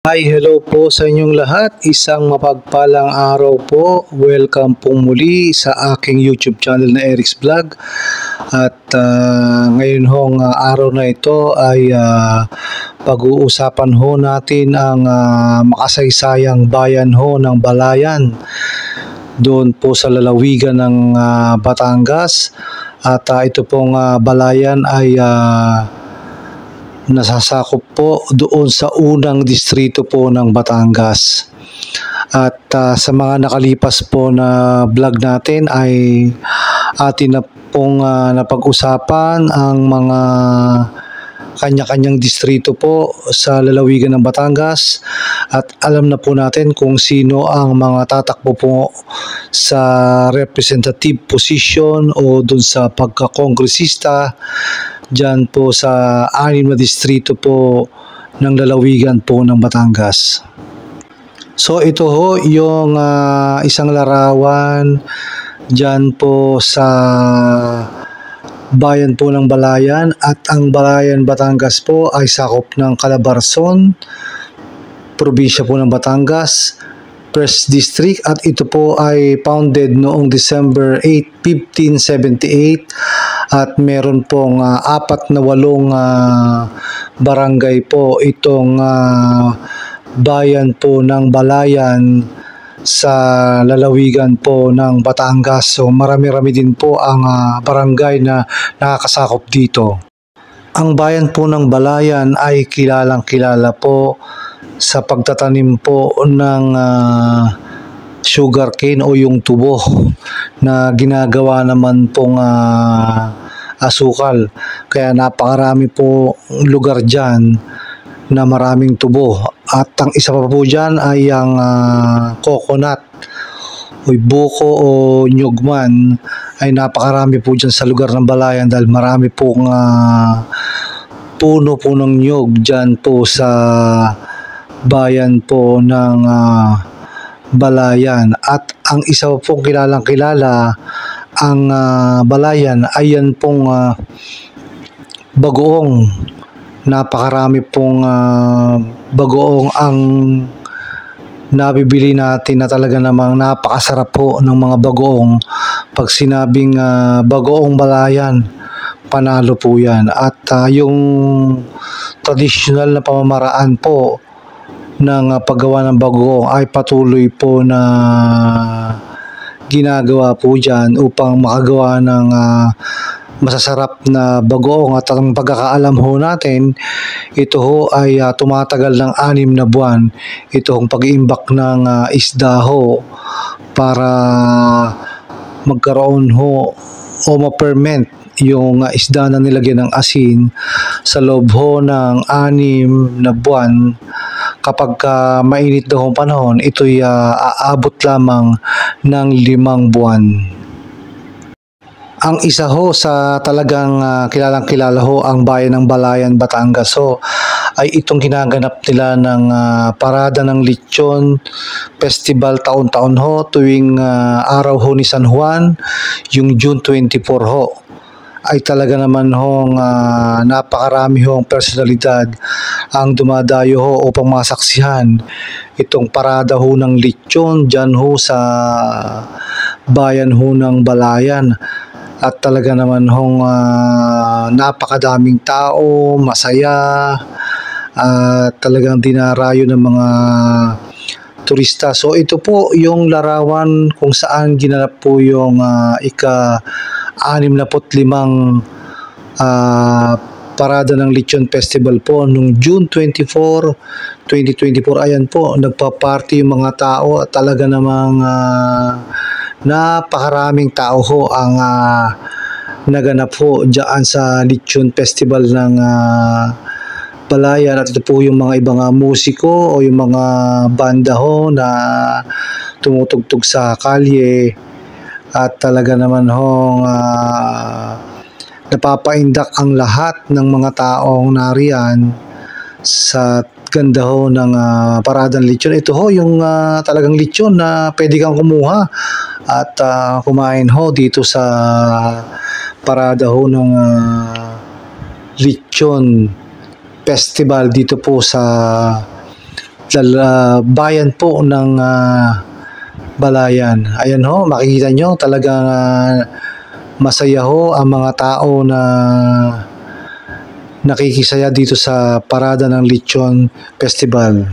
Hi, hello po sa inyong lahat. Isang mapagpalang araw po. Welcome pong muli sa aking YouTube channel na Eric's Vlog. At ngayon hong araw na ito ay pag-uusapan ho natin ang makasaysayang bayan ho ng Balayan doon po sa lalawigan ng Batangas. At ito pong Balayan ay nasasakop po doon sa unang distrito po ng Batangas. At sa mga nakalipas po na vlog natin ay atin na pong napag-usapan ang mga kanya-kanyang distrito po sa lalawigan ng Batangas at alam na po natin kung sino ang mga tatakbo po sa representative position o dun sa pagkakongresista dyan po sa 6 na distrito po ng lalawigan po ng Batangas. So ito ho yung isang larawan dyan po sa bayan po ng Balayan, at ang Balayan Batangas po ay sakop ng Calabarzon, probinsya po ng Batangas, 1st District, at ito po ay founded noong December 8, 1578 at meron pong 48 barangay po itong bayan po ng Balayan sa lalawigan po ng Batangas. So marami-rami din po ang barangay na nakakasakop dito. Ang bayan po ng Balayan ay kilalang-kilala po sa pagtatanim po ng sugarcane o yung tubo na ginagawa naman pong asukal. Kaya napakarami po lugar dyan na maraming tubo. At ang isa pa po dyan ay ang coconut o buko o nyugman ay napakarami po dyan sa lugar ng Balayan dahil marami pong puno po ng nyug dyan po sa bayan po ng Balayan. At ang isa pong kilalang-kilala ang Balayan ay yan pong bagoong. Napakarami pong bagoong ang nabibili natin na talaga namang napakasarap po ng mga bagoong. Pag sinabing bagoong Balayan, panalo po yan. At yung traditional na pamamaraan po ng paggawa ng bagoong ay patuloy po na ginagawa po dyan upang makagawa ng masasarap na bagoong. At ang pagkakaalam ho natin, ito ho ay tumatagal ng 6 na buwan. Ito hong pag-iimbak ng isda ho para magkaroon ho o ma-ferment yung isda na nilagyan ng asin sa loob ho ng 6 na buwan. Kapag mainit daw ang panahon, ito'y aabot lamang ng 5 buwan. Ang isa ho sa talagang kilalang-kilala ho ang bayan ng Balayan, Batangas ho, ay itong ginaganap nila ng parada ng Lechon Festival taon-taon ho tuwing araw ho ni San Juan, yung June 24 ho. Ay talaga naman hong napakarami hong personalidad ang dumadayo ho upang masaksihan itong parada ho ng lechon dyan ho sa bayan ho ng Balayan. At talaga naman hong napakadaming tao, masaya, at talagang dinarayo ng mga turista. So ito po yung larawan kung saan ginanap po yung ika-65 parada ng Lechon Festival po nung June 24, 2024. Ayan po, nagpa-party yung mga tao at talaga namang napakaraming tao ho ang naganap ho dyan sa Lechon Festival ng Balayan. At ito po yung mga ibang musiko o yung mga banda ho na tumutugtog sa kalye. At talaga naman hong napapaindak ang lahat ng mga taong nariyan sa ganda ho ng paradang lechon. Ito ho yung talagang lechon na pwede kang kumuha at kumain ho dito sa parada ho ng Lechon Festival dito po sa bayan po ng Balayan. Ayan ho, makikita nyo talagang masaya ho ang mga tao na nakikisaya dito sa parada ng Lechon Festival.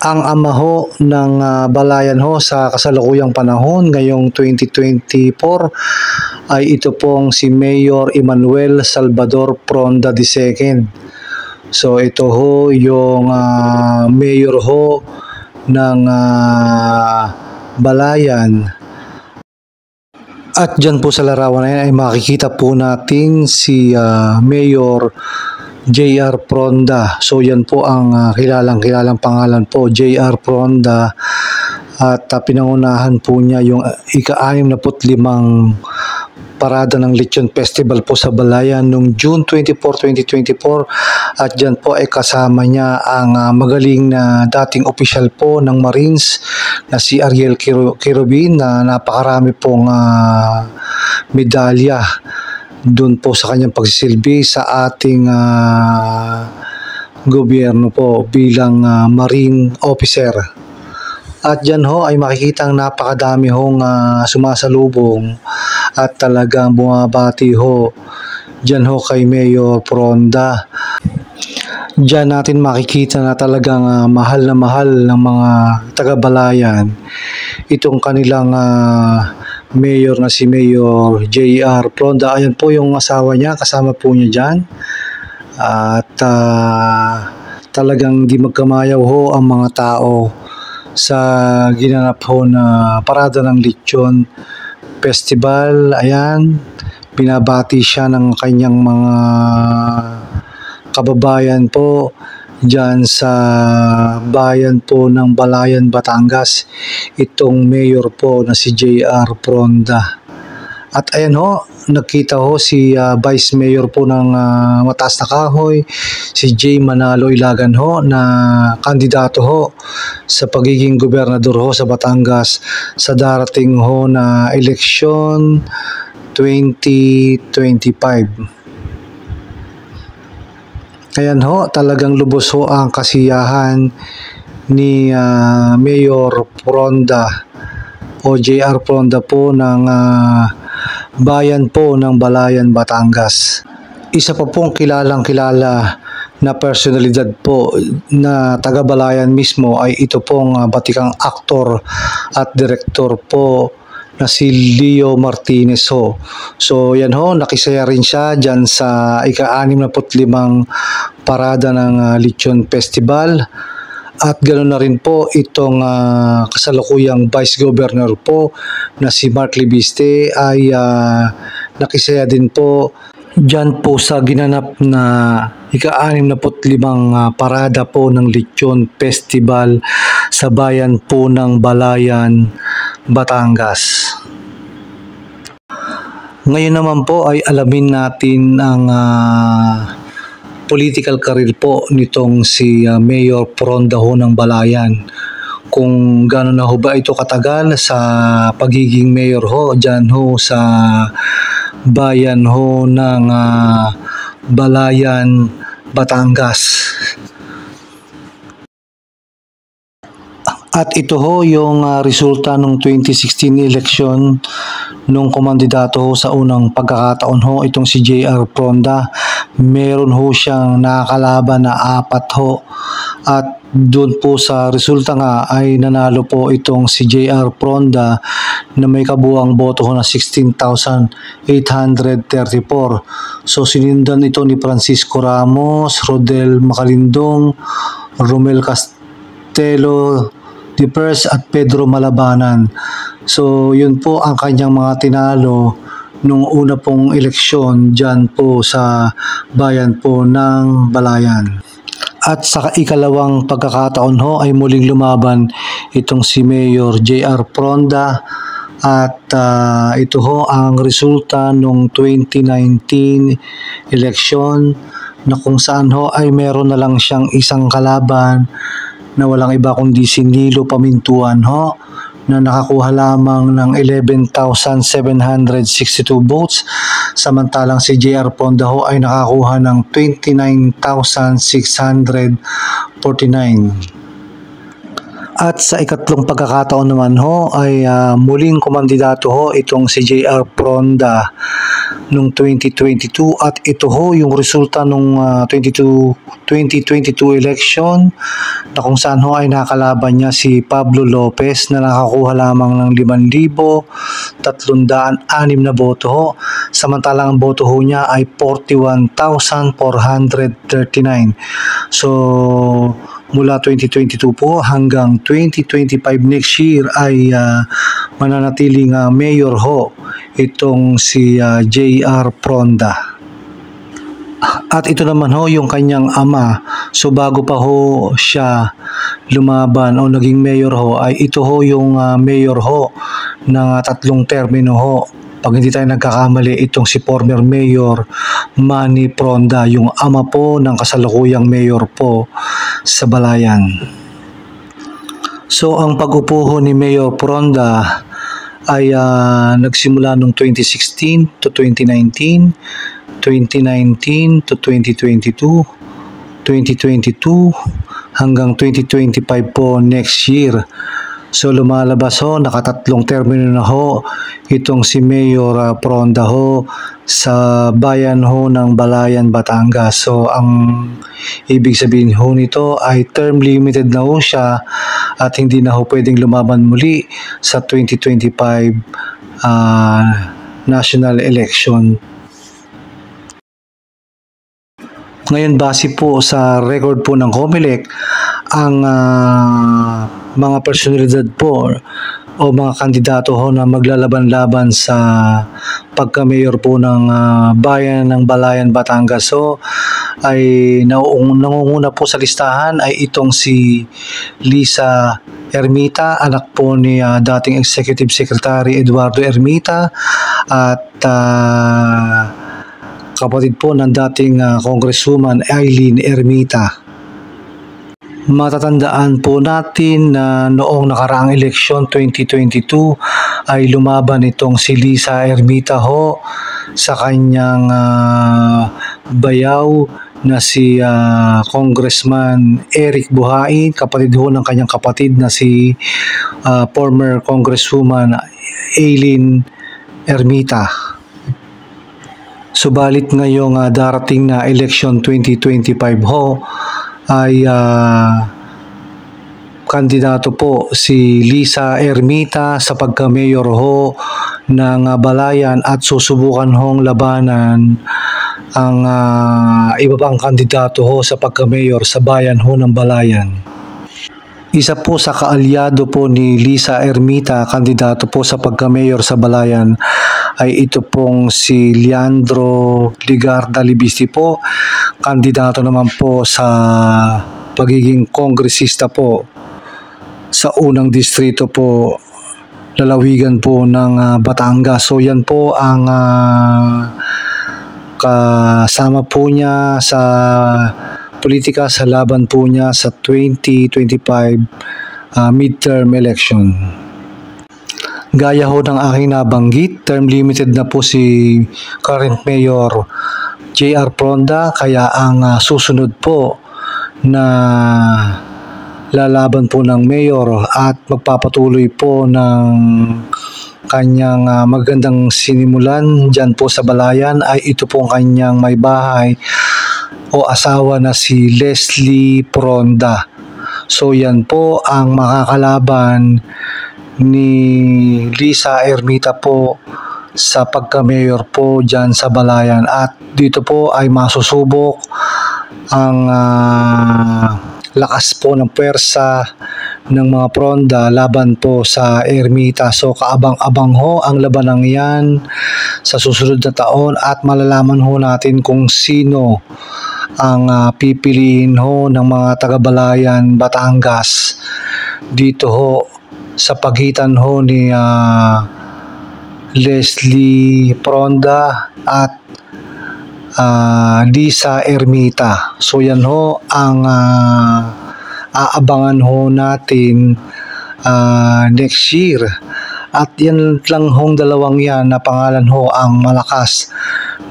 Ang ama ho ng Balayan ho sa kasalukuyang panahon ngayong 2024 ay ito pong si Mayor Emmanuel Salvador Fronda II. So ito ho yung mayor ho ng Balayan. At dyan po sa larawan na yan ay makikita po natin si Mayor J.R. Fronda. So yan po ang kilalang pangalan po, J.R. Fronda. At pinangunahan po niya yung ika-65 parada ng Lechon Festival po sa Balayan noong June 24, 2024. At dyan po ay kasama niya ang magaling na dating opisyal po ng Marines na si Ariel Quirobin na napakarami pong medalya doon po sa kanyang pagsisilbi sa ating gobyerno po bilang Marine officer. At dyan ho ay makikita ang napakadami hong sumasalubong at talagang bumabati ho dyan ho kay Mayor Fronda. Dyan natin makikita na talagang mahal na mahal ng mga taga-Balayan itong kanilang mayor na si Mayor J.R. Fronda. Ayan po yung asawa niya, kasama po niya dyan. At talagang di magkamayaw ho ang mga tao sa ginanap ho na parada ng Lechon Festival. Ayan, binabati siya ng kanyang mga kababayan po dyan sa bayan po ng Balayan, Batangas, itong mayor po na si J.R. Fronda. At ayan ho, nagkita ho si Vice Mayor po ng Mataas na Kahoy, si J. Manalo Ilagan ho, na kandidato ho sa pagiging gobernador ho sa Batangas sa darating ho na eleksyon 2025. Ayan ho, talagang lubos ho ang kasiyahan ni Mayor Fronda o J.R. Fronda po ng bayan po ng Balayan, Batangas. Isa pa pong kilalang-kilala na personalidad po na taga-Balayan mismo ay ito pong batikang aktor at direktor po na si Leo Martinez ho. So yan ho, nakisaya rin siya dyan sa ika-65 parada ng Lechon Festival. At ganoon na rin po itong kasalukuyang Vice Governor po na si Mark Libiste ay nakisaya din po dyan po sa ginanap na ika-65 parada po ng Lechon Festival sa bayan po ng Balayan, Batangas. Ngayon naman po ay alamin natin ang political career po nitong si Mayor Fronda ho ng Balayan. Kung gano'n na ho ba ito katagal sa pagiging mayor ho dyan ho sa bayan ho ng Balayan, Batangas. At ito ho yung resulta ng 2016 election nung kumandidato ho sa unang pagkakataon ho itong si J.R. Fronda. Meron ho siyang nakakalaban na 4 ho. At doon po sa resulta nga ay nanalo po itong si J.R. Fronda na may kabuang boto ho na 16,834. So sinindan ito ni Francisco Ramos, Rodel Macalindong, Romel Castelo Dipers at Pedro Malabanan. So yun po ang kanyang mga tinalo nung una pong eleksyon dyan po sa bayan po ng Balayan. At sa ikalawang pagkakataon ho ay muling lumaban itong si Mayor J.R. Fronda. At ito ho ang resulta nung 2019 election na kung saan ho ay meron na lang siyang isang kalaban na walang iba kundi si Nilo Pamintuan ho, na nakakuha lamang ng 11,762 votes. samantalang si JR Pronda ho ay nakakuha ng 29,649. At sa ikatlong pagkakataon naman ho ay muling kumandidato ho itong si JR Pronda noong 2022 at ito ho yung resulta nung 2022 election na kung saan ho ay nakalaban niya si Pablo Lopez na nakakuha lamang ng 5,306 na boto ho, samantalang ang boto ho niya ay 41,439. So mula 2022 po hanggang 2025 next year ay mananatiling mayor ho itong si JR Pronda. At ito naman ho yung kanyang ama. So bago pa ho siya lumaban o naging mayor ho ay ito ho yung mayor ho ng 3 termino ho. Pag hindi tayo nagkakamali, itong si former Mayor Manny Pronda, yung ama po ng kasalukuyang mayor po sa Balayan. So ang pag-upo ho ni Mayor Pronda ay nagsimula noong 2016 to 2019, 2019 to 2022, 2022 hanggang 2025 po next year. So lumalabas ho, nakatatlong termino na ho itong si Mayor Pronda ho sa bayan ho ng Balayan, Batangas. So ang ibig sabihin ho nito ay term limited na ho siya at hindi na ho pwedeng lumaban muli sa 2025 national election. Ngayon base po sa record po ng COMELEC, ang mga personalidad po o mga kandidato ho na maglalaban-laban sa pagka-mayor po ng bayan ng Balayan, Batangas ho ay nangunguna po sa listahan ay itong si Lisa Ermita, anak po ni dating Executive Secretary Eduardo Ermita at kapatid po ng dating Congresswoman Eileen Ermita. Matatandaan po natin na noong nakaraang eleksyon 2022 ay lumaban itong si Lisa Ermita ho sa kanyang bayaw na si Congressman Eric Buhain, kapatid ho ng kanyang kapatid na si former Congresswoman Eileen Ermita. Subalit ngayong darating na election 2025 ho ay kandidato po si Lisa Ermita sa pagka-mayor ho ng Balayan at susubukan hong labanan ang iba pang kandidato ho sa pagka-mayor sa bayan ho ng Balayan. Isa po sa kaalyado po ni Lisa Ermita, kandidato po sa pagka-mayor sa Balayan, ay ito pong si Leandro Ligarda Libisti po. Kandidato naman po sa pagiging kongresista po sa unang distrito po, lalawigan po ng Batangas. So yan po ang kasama po niya sa politika sa laban po niya sa 2025 midterm election. Gaya ho ng aking nabanggit, term limited na po si current Mayor JR Pronda, kaya ang susunod po na lalaban po ng mayor at magpapatuloy po ng kanyang magandang sinimulan dyan po sa Balayan ay ito po ang kanyang may bahay o asawa na si Leslie Pronda. So yan po ang makakalaban ni Lisa Ermita po sa pagka-mayor po dyan sa Balayan, at dito po ay masusubok ang lakas po ng puwersa ng mga Pronda laban po sa Ermita. So kaabang-abang ho ang labanang yan sa susunod na taon at malalaman ho natin kung sino ang pipiliin ho ng mga taga-Balayan, Batangas dito ho sa pagitan ho ni Leslie Pronda at Lisa Ermita. So yan ho ang aabangan ho natin next year. At yan lang hong dalawang yan na pangalan ho ang malakas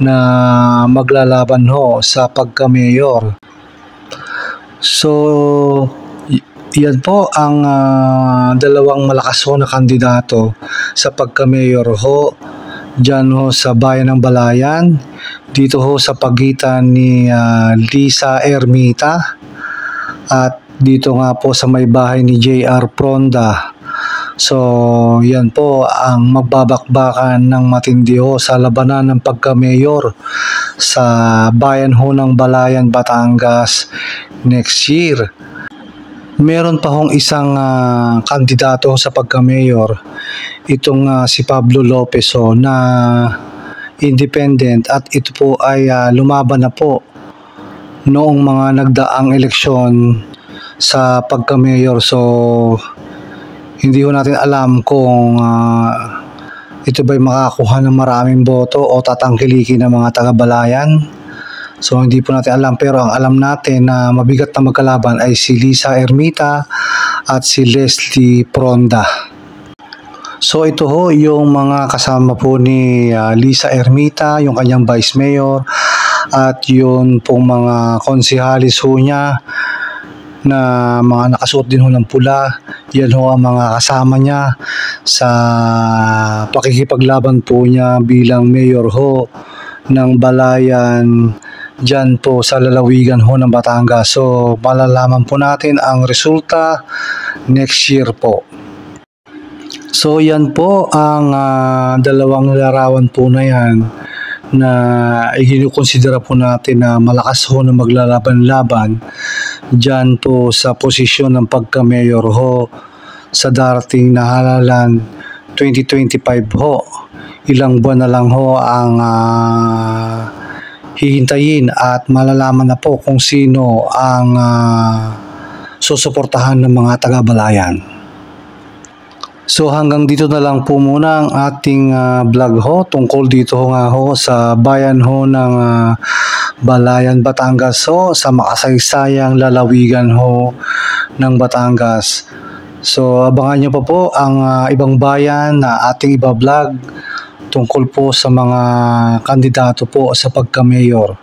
na maglalaban ho sa pagka-mayor. So, yan po ang dalawang malakas ho na kandidato sa pagka-mayor ho dyan ho sa bayan ng Balayan, dito ho sa pagitan ni Lisa Ermita at dito nga po sa may bahay ni JR Pronda. So, yan po ang magbabakbakan ng matindi ho sa labanan ng pagka-mayor sa bayan ho ng Balayan, Batangas next year. Meron pa hong isang kandidato sa pagka-mayor, itong si Pablo Lopez ho, na independent, at ito po ay lumaban na po noong mga nagdaang eleksyon sa pagka-mayor. So, hindi ho natin alam kung ito ba'y makakuha ng maraming boto o tatangkilikin ng mga taga-Balayan. So, hindi po natin alam, pero ang alam natin na mabigat na magkalaban ay si Lisa Ermita at si Leslie Pronda. So, ito ho yung mga kasama po ni Lisa Ermita, yung kanyang vice mayor, at yun pong mga konsehalis ho niya na mga nakasuot din ho ng pula. Yan ho ang mga kasama niya sa pakikipaglaban po niya bilang mayor ho ng Balayan dyan po sa lalawigan ho ng Batangas. So, malalaman po natin ang resulta next year po. So, yan po ang dalawang larawan po na yan na ikinukonsidera po natin na malakas ho na maglalaban-laban dyan po sa posisyon ng pagka-mayor ho sa darating na halalan 2025 ho. Ilang buwan na lang ho ang hihintayin at malalaman na po kung sino ang susuportahan ng mga taga-Balayan. So hanggang dito na lang po muna ang ating vlog ho tungkol dito nga ho sa bayan ho ng Balayan, Batangas ho, sa makasaysayang lalawigan ho ng Batangas. So abangan nyo pa po ang ibang bayan na ating iba-vlog tungkol po sa mga kandidato po sa pagka-mayor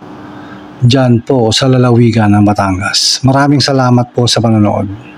dyan po sa lalawigan ng Batangas. Maraming salamat po sa panonood.